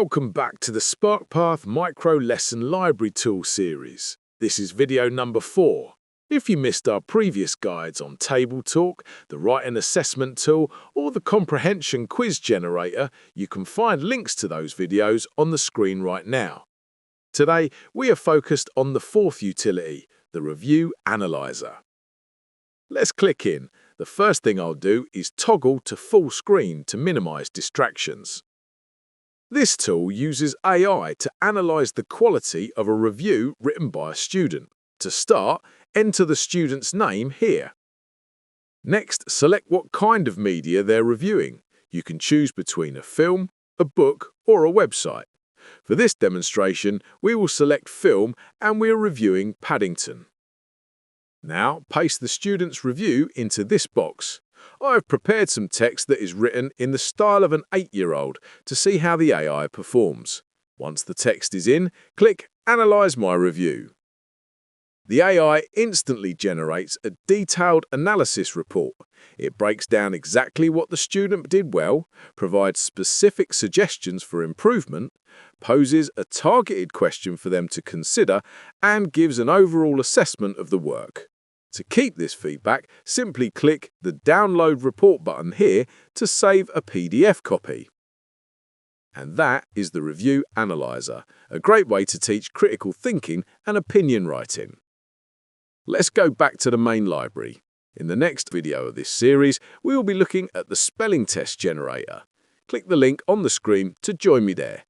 Welcome back to the SparkPath Micro Lesson Library Tool series. This is video number 4. If you missed our previous guides on Table Talk, the Writing Assessment Tool, or the Comprehension Quiz Generator, you can find links to those videos on the screen right now. Today, we are focused on the 4th utility, the Review Analyzer. Let's click in. The first thing I'll do is toggle to full screen to minimize distractions. This tool uses AI to analyze the quality of a review written by a student. To start, enter the student's name here. Next, select what kind of media they're reviewing. You can choose between a film, a book, or a website. For this demonstration, we will select film and we are reviewing Paddington. Now, paste the student's review into this box. I have prepared some text that is written in the style of an 8-year-old to see how the AI performs. Once the text is in, click Analyze My Review. The AI instantly generates a detailed analysis report. It breaks down exactly what the student did well, provides specific suggestions for improvement, poses a targeted question for them to consider, and gives an overall assessment of the work. To keep this feedback, simply click the Download Report button here to save a PDF copy. And that is the Review Analyzer, a great way to teach critical thinking and opinion writing. Let's go back to the main library. In the next video of this series, we will be looking at the Spelling Test Generator. Click the link on the screen to join me there.